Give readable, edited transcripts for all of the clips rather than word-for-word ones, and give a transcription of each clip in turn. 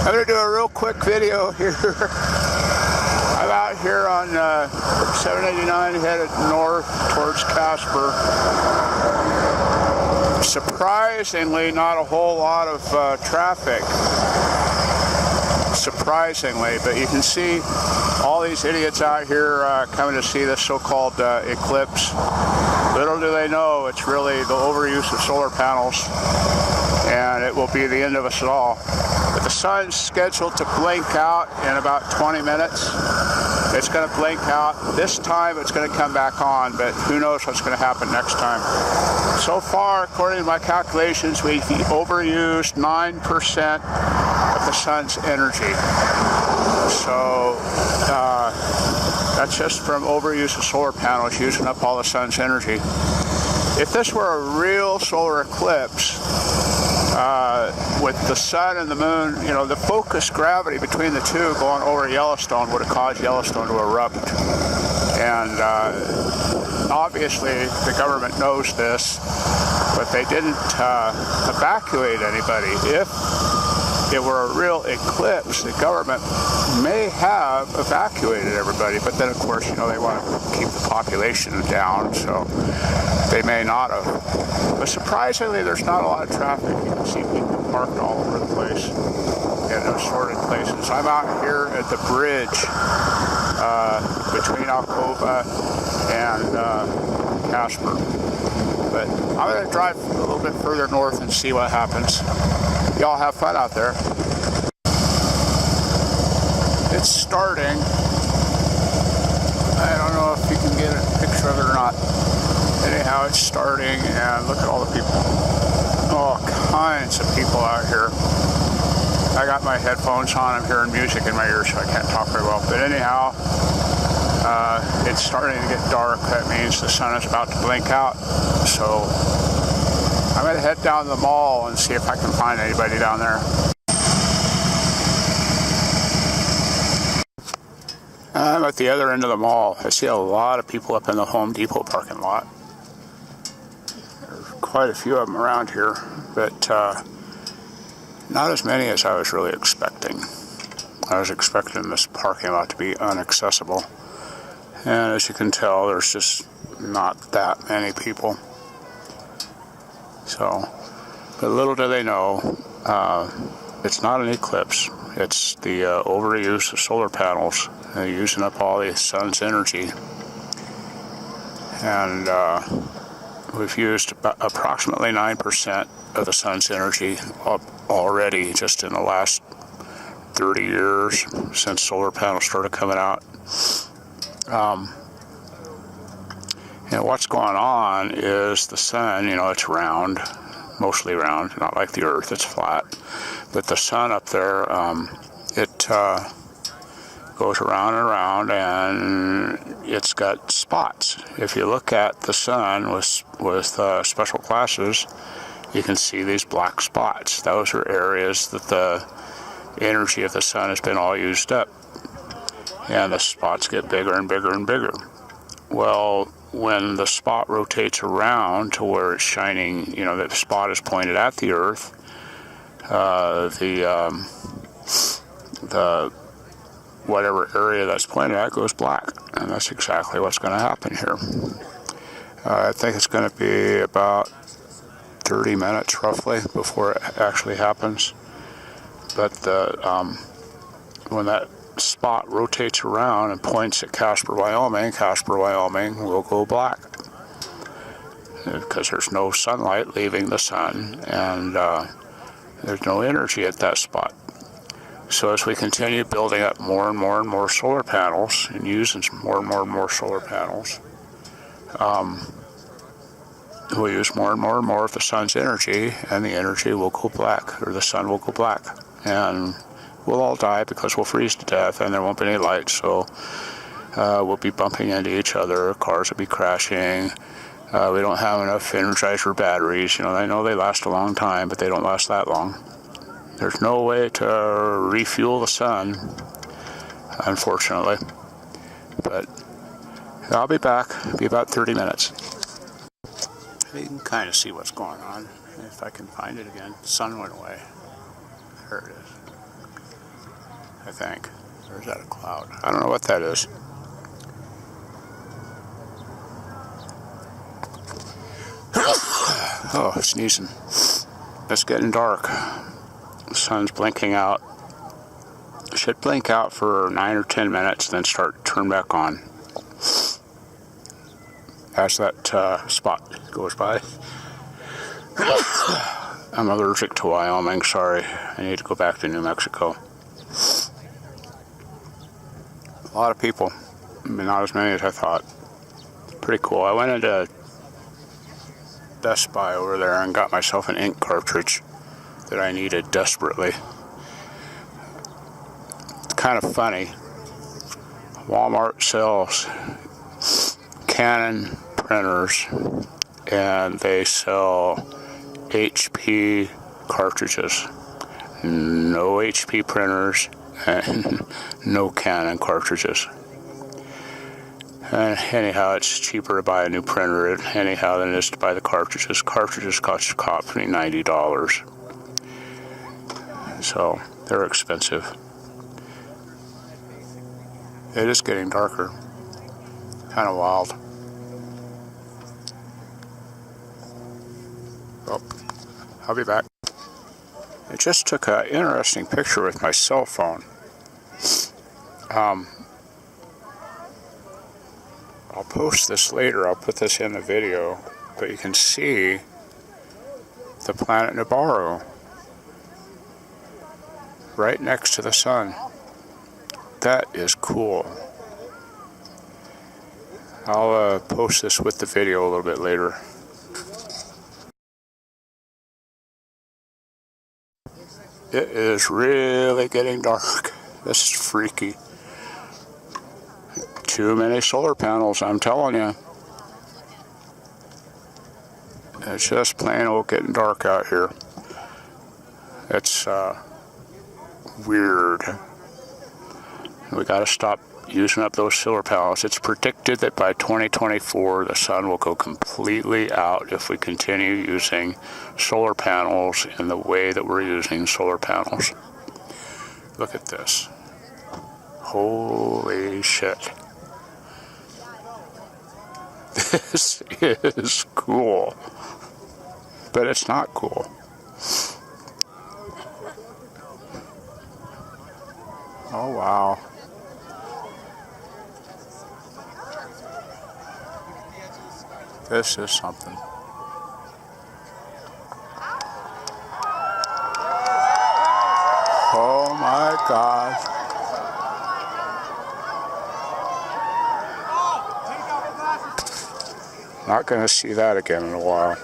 I'm going to do a real quick video here. I'm out here on 789 headed north towards Casper. Surprisingly, not a whole lot of traffic. Surprisingly, but you can see all these idiots out here coming to see this so-called eclipse. Little do they know it's really the overuse of solar panels, and it will be the end of us all. But the sun's scheduled to blink out in about 20 minutes. It's going to blink out. This time it's going to come back on, but who knows what's going to happen next time. So far, according to my calculations, we've overused 9% of the sun's energy. So that's just from overuse of solar panels using up all the sun's energy. If this were a real solar eclipse, with the sun and the moon, you know, the focused gravity between the two going over Yellowstone would have caused Yellowstone to erupt. And obviously the government knows this, but they didn't evacuate anybody. If it were a real eclipse, the government may have evacuated everybody, but then of course, you know, they want to keep the population down, so they may not have. But surprisingly, there's not a lot of traffic. You can see people parked all over the place in assorted places. I'm out here at the bridge between Alcova and Casper. But I'm going to drive a little bit further north and see what happens. Y'all have fun out there. It's starting. I don't know if you can get a picture of it or not. Anyhow, it's starting, and look at all the people. All kinds of people out here. I got my headphones on. I'm hearing music in my ears, so I can't talk very well. But anyhow, it's starting to get dark. That means the sun is about to blink out. So I'm going to head down to the mall and see if I can find anybody down there. I'm at the other end of the mall. I see a lot of people up in the Home Depot parking lot. There's quite a few of them around here, but not as many as I was really expecting. I was expecting this parking lot to be inaccessible. And as you can tell, there's just not that many people. So, but little do they know, it's not an eclipse. It's the overuse of solar panels, using up all the sun's energy. And we've used about approximately 9% of the sun's energy up already just in the last 30 years since solar panels started coming out. And what's going on is the sun, you know, it's round, mostly round, not like the earth, it's flat. But the sun up there, it goes around and around, and it's got spots. If you look at the sun with special glasses, you can see these black spots. Those are areas that the energy of the sun has been all used up. And the spots get bigger and bigger and bigger. Well, when the spot rotates around to where it's shining, you know, the spot is pointed at the earth, the whatever area that's pointed at goes black, and that's exactly what's going to happen here. I think it's going to be about 30 minutes roughly before it actually happens. But when that spot rotates around and points at Casper, Wyoming will go black because there's no sunlight leaving the sun, and there's no energy at that spot. So as we continue building up more and more and more solar panels and using more and more and more solar panels, we'll use more and more and more of the sun's energy, and the energy will go black, or the sun will go black, and we'll all die because we'll freeze to death and there won't be any light. So we'll be bumping into each other, cars will be crashing. We don't have enough Energizer batteries. You know, I know they last a long time, but they don't last that long. There's no way to refuel the sun, unfortunately. But I'll be back. It'll be about 30 minutes. You can kind of see what's going on. If I can find it again. The sun went away. There it is. I think. Or is that a cloud? I don't know what that is. Oh, sneezing. It's getting dark. The sun's blinking out. It should blink out for 9 or 10 minutes, then turn back on. As that spot goes by. I'm allergic to Wyoming, sorry. I need to go back to New Mexico. A lot of people, but not as many as I thought. Pretty cool. I went into Best Buy over there and got myself an ink cartridge that I needed desperately. It's kind of funny. Walmart sells Canon printers and they sell HP cartridges. No HP printers and no Canon cartridges. And anyhow, it's cheaper to buy a new printer anyhow than it is to buy the cartridges. Cartridges cost a company $90. So they're expensive. It is getting darker. Kind of wild. Oh, I'll be back. I just took an interesting picture with my cell phone. I'll post this later. I'll put this in the video. But you can see the planet Nabarro right next to the sun. That is cool. I'll post this with the video a little bit later. It is really getting dark. This is freaky. Too many solar panels, I'm telling you. It's just plain old getting dark out here. It's weird. We gotta stop using up those solar panels. It's predicted that by 2024 the sun will go completely out if we continue using solar panels in the way that we're using solar panels. Look at this. Holy shit. This is cool. But it's not cool. Oh wow. This is something. Oh my God. Not going to see that again in a while.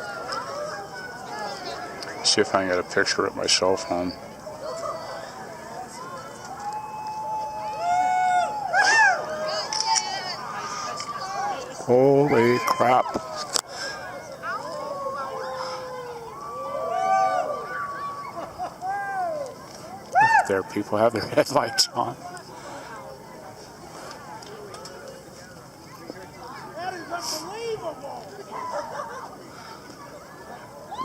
See if I can get a picture of my cell phone. Holy crap. Look there, people have their headlights on.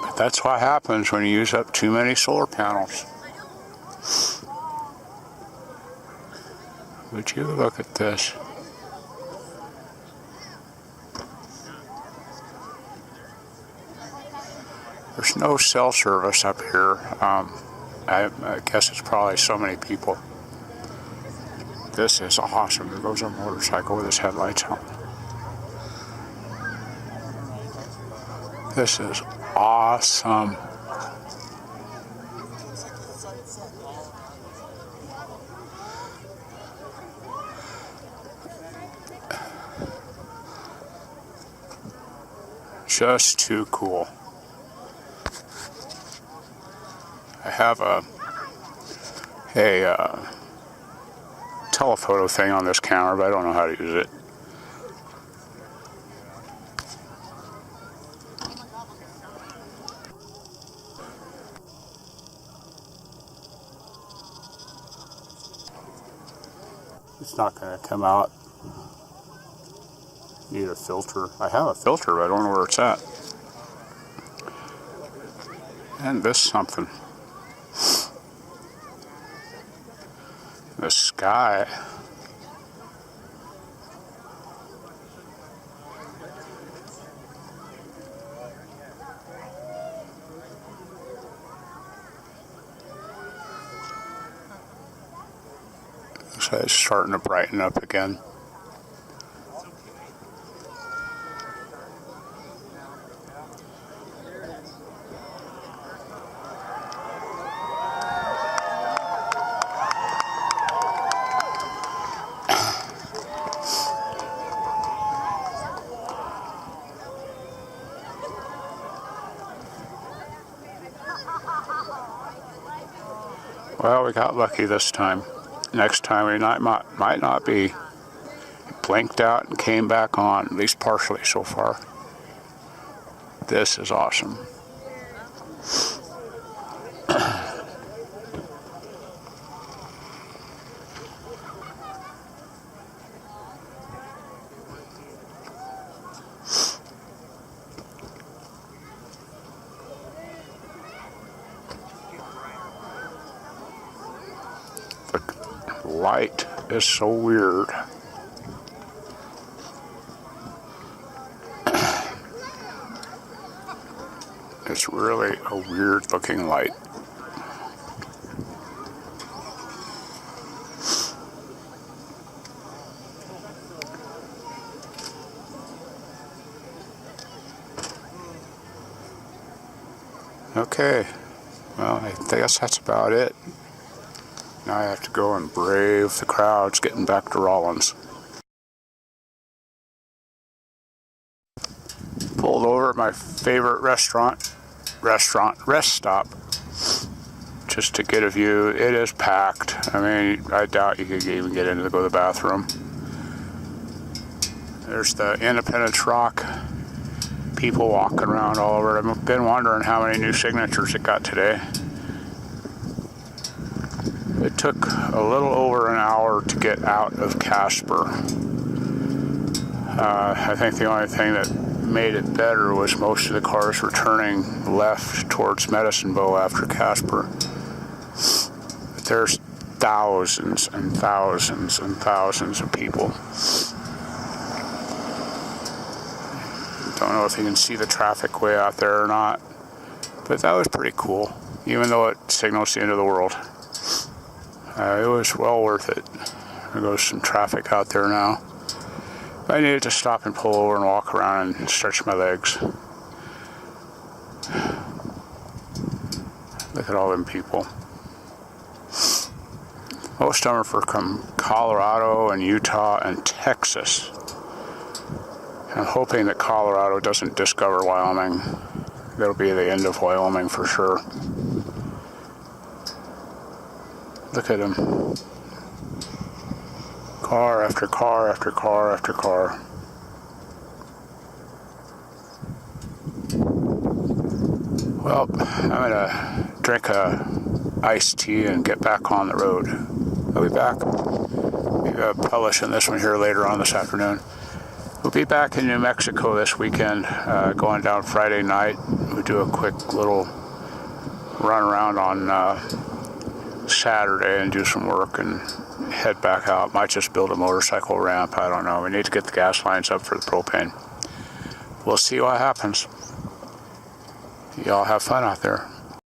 But that's what happens when you use up too many solar panels. Would you look at this? There's no cell service up here. I guess it's probably so many people. This is awesome. There goes a motorcycle with his headlights on. This is awesome. Just too cool. I have a telephoto thing on this camera, but I don't know how to use it. It's not going to come out. Need a filter. I have a filter, but I don't know where it's at. And this something. The sky. So it's starting to brighten up again. Well, we got lucky this time. Next time we might not be. Blinked out and came back on, at least partially so far. This is awesome. The light is so weird. It's really a weird looking light. Okay, well, I guess that's about it. Now I have to go and brave the crowds getting back to Rollins. Pulled over at my favorite rest stop, just to get a view. It is packed. I mean, I doubt you could even get in to go to the bathroom. There's the Independence Rock. People walking around all over. I've been wondering how many new signatures it got today. It took a little over an hour to get out of Casper. I think the only thing that made it better was most of the cars were turning left towards Medicine Bow after Casper. But there's thousands and thousands and thousands of people. Don't know if you can see the traffic way out there or not, but that was pretty cool, even though it signals the end of the world. It was well worth it. There goes some traffic out there now. I needed to stop and pull over and walk around and stretch my legs. Look at all them people. Most of them are from Colorado and Utah and Texas. I'm hoping that Colorado doesn't discover Wyoming. That'll be the end of Wyoming for sure. Look at them. Car after car after car after car. Well, I'm gonna drink a iced tea and get back on the road. I'll be back. Maybe publishing this one here later on this afternoon. We'll be back in New Mexico this weekend, going down Friday night. We'll do a quick little run around on Saturday and do some work and head back out. Might just build a motorcycle ramp. I don't know. We need to get the gas lines up for the propane. We'll see what happens. Y'all have fun out there.